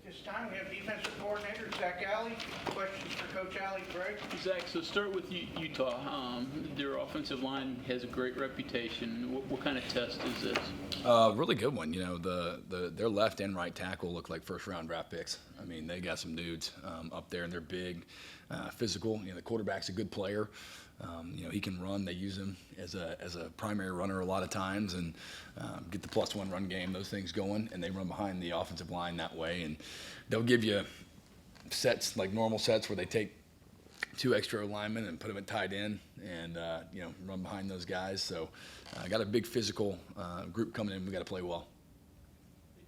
This time we have defensive coordinator Zac Alley. Questions for Coach Alley, Greg? Zach, so start with Utah. Their offensive line has a great reputation. What kind of test is this? Really good one. You know, their left and right tackle look like first-round draft picks. I mean, they got some dudes up there, and they're big, physical. You know, the quarterback's a good player. You know, he can run. They use him as a primary runner a lot of times, and get the +1 run game, those things going, and they run behind the offensive line that way. And they'll give you sets, like normal sets, where they take 2 extra linemen and put them at tight end and, you know, run behind those guys. So I got a big physical group coming in. We got to play well.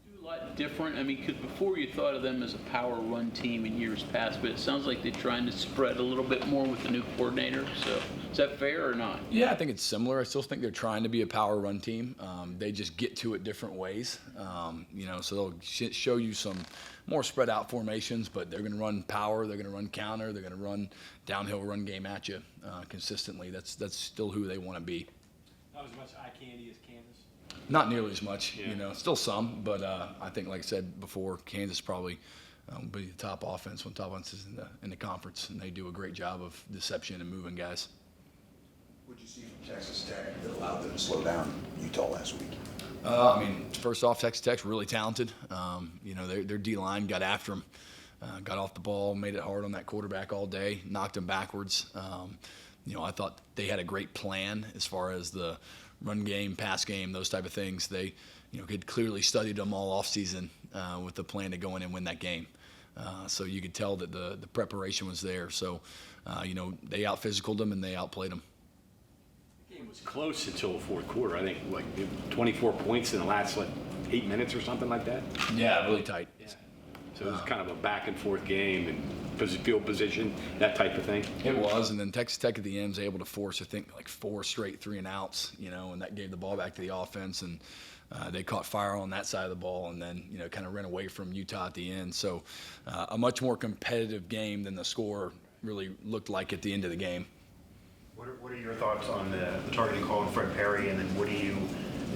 They do a lot different. I mean, because before you thought of them as a power run team in years past, but it sounds like they're trying to spread a little bit more with the new coordinator. So is that fair or not? Yeah, I think it's similar. I still think they're trying to be a power run team. They just get to it different ways. You know, so they'll show you some more spread out formations, but they're going to run power, they're going to run counter, they're going to run downhill run game at you consistently. That's still who they want to be. Not as much eye candy as Kansas. Not nearly as much, you know, still some, but I think, like I said before, Kansas probably will be the top offense, one of the top offenses in the conference, and they do a great job of deception and moving guys. What did you see from Texas Tech that allowed them to slow down Utah last week? I mean, first off, Texas Tech's really talented. You know, their D-line got after him, got off the ball, made it hard on that quarterback all day, knocked him backwards. You know, I thought they had a great plan as far as the run game, pass game, those type of things. They, you know, had clearly studied them all offseason with the plan to go in and win that game. So you could tell that the preparation was there. So, you know, they out-physicaled them and they outplayed them. It was close until the fourth quarter. I think like 24 points in the last 8 minutes or something like that. Yeah, really tight. Yeah. So it was kind of a back and forth game and field position, that type of thing. It was, and then Texas Tech at the end was able to force, I think, like 4 straight 3-and-outs, you know, and that gave the ball back to the offense, and they caught fire on that side of the ball, and then, you know, kind of ran away from Utah at the end. So a much more competitive game than the score really looked like at the end of the game. What are your thoughts on the targeting call on Fred Perry, and then what do you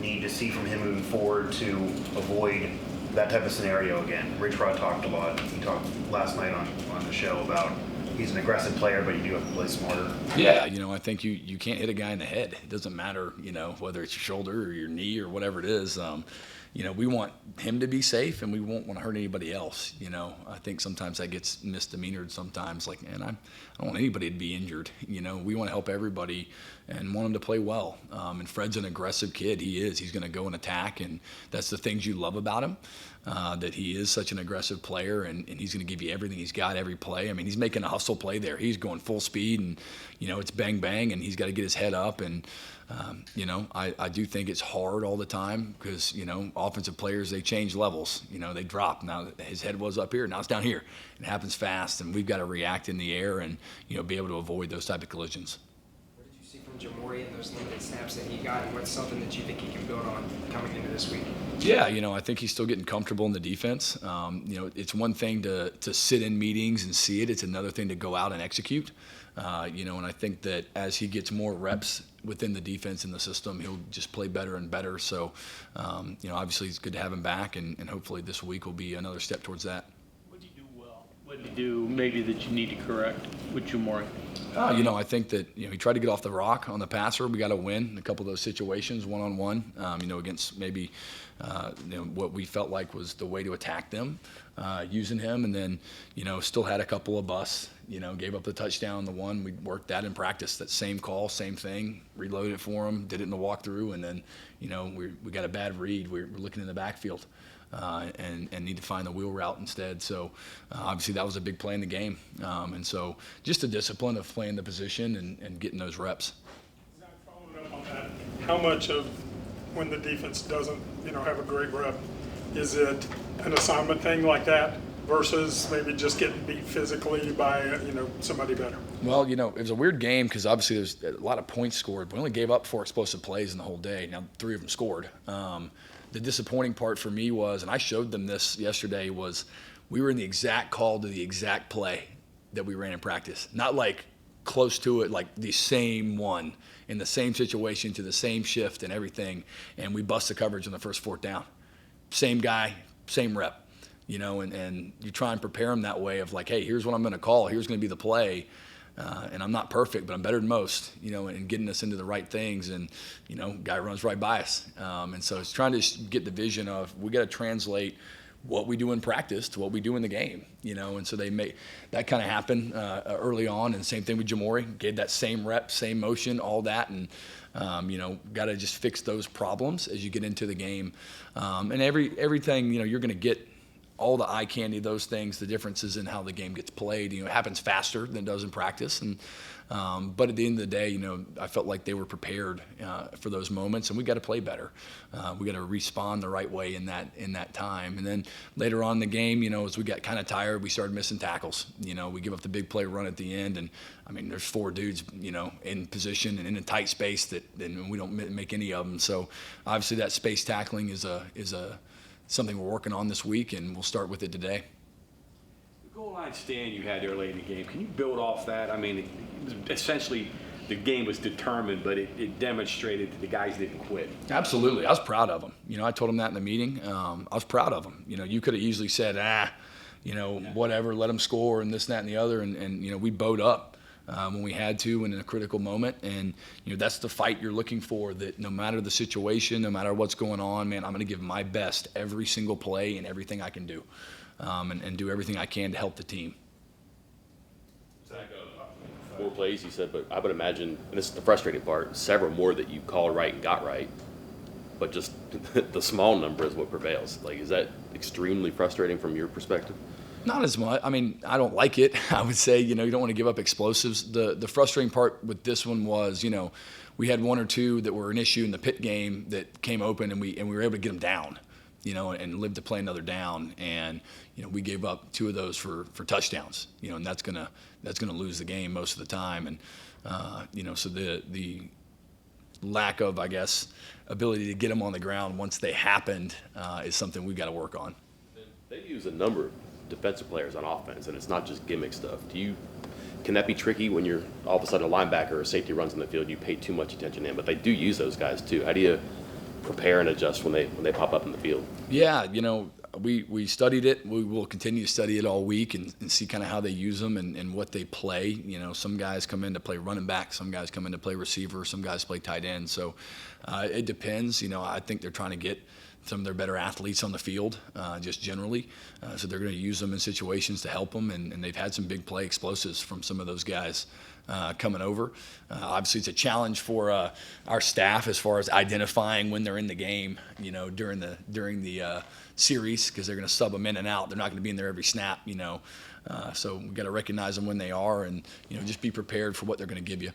need to see from him moving forward to avoid that type of scenario again? Rich Rod talked a lot. He talked last night on the show about he's an aggressive player, but you do have to play smarter. Yeah, you know, I think you can't hit a guy in the head. It doesn't matter, you know, whether it's your shoulder or your knee or whatever it is. You know, we want him to be safe, and we won't want to hurt anybody else. You know, I think sometimes that gets misdemeanored sometimes. Like, man, I don't want anybody to be injured. You know, we want to help everybody and want him to play well. And Fred's an aggressive kid. He is. He's going to go and attack, and that's the things you love about him, that he is such an aggressive player, and he's going to give you everything he's got every play. I mean, he's making a hustle play there. He's going full speed, and, you know, it's bang, bang, and he's got to get his head up. And, you know, I do think it's hard all the time because, you know, offensive players, they change levels. You know, they drop. Now his head was up here, now it's down here. It happens fast, and we've got to react in the air and, you know, be able to avoid those type of collisions. What did you see from Jamori in those limited snaps that he got, and what's something that you think he can build on coming into this week? Yeah, you know, I think he's still getting comfortable in the defense. You know, it's one thing to sit in meetings and see it. It's another thing to go out and execute. You know, and I think that as he gets more reps within the defense and the system, he'll just play better and better. So, you know, obviously it's good to have him back, and hopefully this week will be another step towards that. What did he do well? What did he do maybe that you need to correct with Jamori? You know, I think that, you know, he tried to get off the rock on the passer. We got to win in a couple of those situations, one-on-one, you know, against maybe, you know, what we felt like was the way to attack them, using him. And then, you know, still had a couple of busts, you know, gave up the touchdown, the one. We worked that in practice, that same call, same thing, reloaded it for him, did it in the walkthrough. And then, you know, we got a bad read. We're looking in the backfield. And need to find the wheel route instead. So obviously that was a big play in the game. And so just the discipline of playing the position and getting those reps. Zach, following up on that, how much of when the defense doesn't, you know, have a great rep, is it an assignment thing like that versus maybe just getting beat physically by, you know, somebody better? Well, you know, it was a weird game because obviously there's a lot of points scored. We only gave up 4 explosive plays in the whole day. Now 3 of them scored. The disappointing part for me was, and I showed them this yesterday, was we were in the exact call to the exact play that we ran in practice. Not like close to it, like the same one in the same situation to the same shift and everything. And we bust the coverage on the first 4th down. Same guy, same rep. and you try and prepare them that way of like, hey, here's what I'm going to call. Here's going to be the play. And I'm not perfect, but I'm better than most, and getting us into the right things. And, guy runs right by us. And so it's trying to get the vision of we got to translate what we do in practice to what we do in the game, and so they make that kind of happen early on. And same thing with Jamori, gave that same rep, same motion, all that. And, got to just fix those problems as you get into the game. And everything, you're going to get all the eye candy, those things, the differences in how the game gets played. It happens faster than it does in practice. And but at the end of the day, I felt like they were prepared for those moments, and we got to play better. We got to respond the right way in that time. And then later on in the game, as we got kind of tired, we started missing tackles. We give up the big play run at the end, and I mean, there's 4 dudes, in position and in a tight space and we don't make any of them. So obviously that space tackling is something we're working on this week, and we'll start with it today. The goal line stand you had there late in the game, can you build off that? I mean, it was essentially the game was determined, but it demonstrated that the guys didn't quit. Absolutely. I was proud of them. I told them that in the meeting. I was proud of them. You could have easily said, whatever, let them score and this, that, and the other. And we bowed up when we had to and in a critical moment. And, that's the fight you're looking for, that no matter the situation, no matter what's going on, man, I'm going to give my best every single play and everything I can do, and do everything I can to help the team. Zac, 4 plays, you said, but I would imagine, and this is the frustrating part, several more that you called right and got right, but just the small number is what prevails. Like, is that extremely frustrating from your perspective? Not as much. I mean, I don't like it. I would say, you don't want to give up explosives. The frustrating part with this one was, we had 1 or 2 that were an issue in the pit game that came open, and we were able to get them down, and live to play another down. And, we gave up 2 of those for touchdowns, and that's gonna lose the game most of the time. And, so the lack of, I guess, ability to get them on the ground once they happened is something we've got to work on. They use a number of defensive players on offense, and it's not just gimmick stuff. Can that be tricky when you're all of a sudden a linebacker or a safety runs in the field, you pay too much attention in, but they do use those guys too. How do you prepare and adjust when they pop up in the field? Yeah, we studied it. We will continue to study it all week and see kind of how they use them and what they play. Some guys come in to play running back, some guys come in to play receiver, some guys play tight end. So it depends. I think they're trying to get some of their better athletes on the field, just generally. So they're going to use them in situations to help them, and they've had some big play explosives from some of those guys coming over. Obviously, it's a challenge for our staff as far as identifying when they're in the game, during the series, because they're going to sub them in and out. They're not going to be in there every snap, so we've got to recognize them when they are and, just be prepared for what they're going to give you.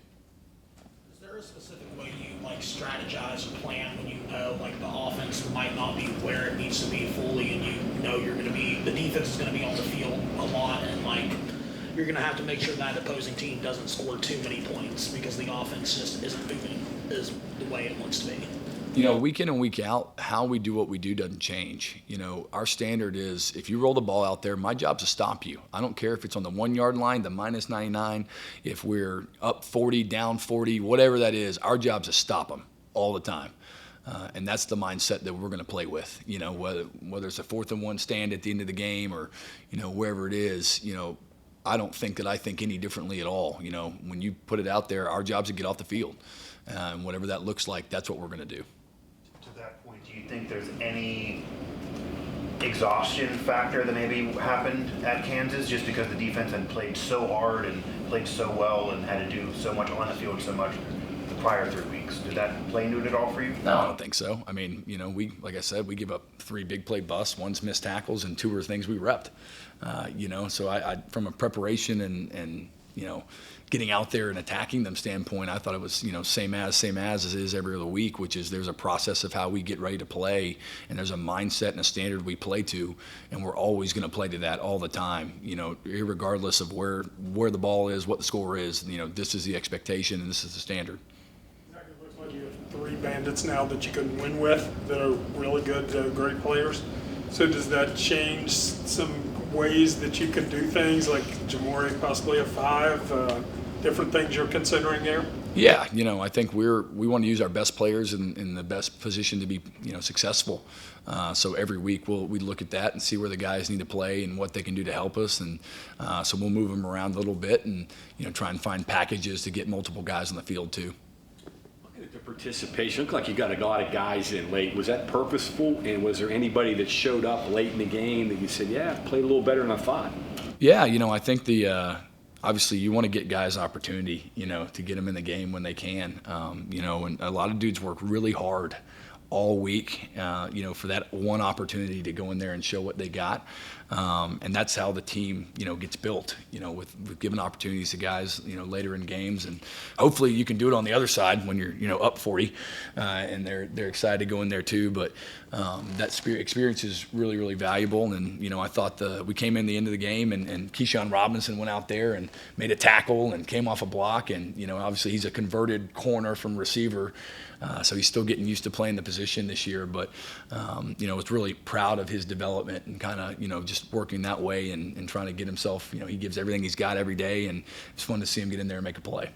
Is there a specific way you strategize or plan when the offense might not be where it needs to be fully, and the defense is going to be on the field a lot, and you're going to have to make sure that opposing team doesn't score too many points because the offense just isn't moving as the way it wants to be? Week in and week out, how we do what we do doesn't change. Our standard is if you roll the ball out there, my job's to stop you. I don't care if it's on the 1-yard line, the minus 99, if we're up 40, down 40, whatever that is, our job's to stop them all the time. And that's the mindset that we're going to play with, whether it's a 4th and 1 stand at the end of the game or, wherever it is, I don't think that I think any differently at all. When you put it out there, our job's to get off the field. And whatever that looks like, that's what we're going to do. To that point, do you think there's any exhaustion factor that maybe happened at Kansas just because the defense had played so hard and played so well and had to do so much on the field so much the prior 3 weeks? Did that play into it at all for you? No, I don't think so. I mean, like I said, we give up 3 big play busts, 1's missed tackles, and 2 are things we repped. So I from a preparation and getting out there and attacking them standpoint, I thought it was, same as it is every other week, which is there's a process of how we get ready to play, and there's a mindset and a standard we play to, and we're always going to play to that all the time, irregardless of where the ball is, what the score is. This is the expectation and this is the standard. It looks like you have 3 bandits now that you can win with that are really good, great players. So does that change some ways that you can do things, like Jamori possibly a 5, different things you're considering there? Yeah, I think we want to use our best players in the best position to be, successful. So every week we look at that and see where the guys need to play and what they can do to help us, and so we'll move them around a little bit and try and find packages to get multiple guys on the field too. Looking at the participation, looked like you got a lot of guys in late. Was that purposeful, and was there anybody that showed up late in the game that you said, yeah, played a little better than I thought? Yeah, I think obviously you want to get guys opportunity, to get them in the game when they can, and a lot of dudes work really hard all week, for that one opportunity to go in there and show what they got. And that's how the team, gets built, with giving opportunities to guys, later in games. And hopefully you can do it on the other side when you're, up 40, and they're excited to go in there too. But that experience is really, really valuable. And, I thought we came in the end of the game and Keyshawn Robinson went out there and made a tackle and came off a block. And, obviously he's a converted corner from receiver. So he's still getting used to playing the position this year, but was really proud of his development and kind of just working that way and trying to get himself. He gives everything he's got every day, and it's fun to see him get in there and make a play.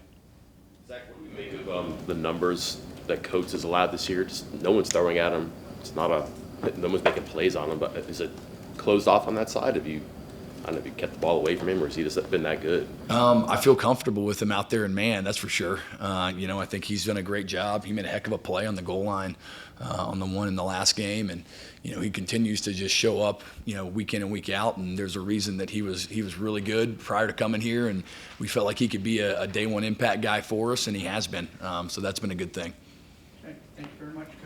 Zach, what do we make of the numbers that Coates has allowed this year? Just no one's throwing at him. It's not no one's making plays on him. But is it closed off on that side? I don't know if you kept the ball away from him, or has he just been that good? I feel comfortable with him out there in man, that's for sure. I think he's done a great job. He made a heck of a play on the goal line on the one in the last game, and he continues to just show up, week in and week out. And there's a reason that he was really good prior to coming here, and we felt like he could be a day one impact guy for us, and he has been. So that's been a good thing. Okay, thank you very much, Coach.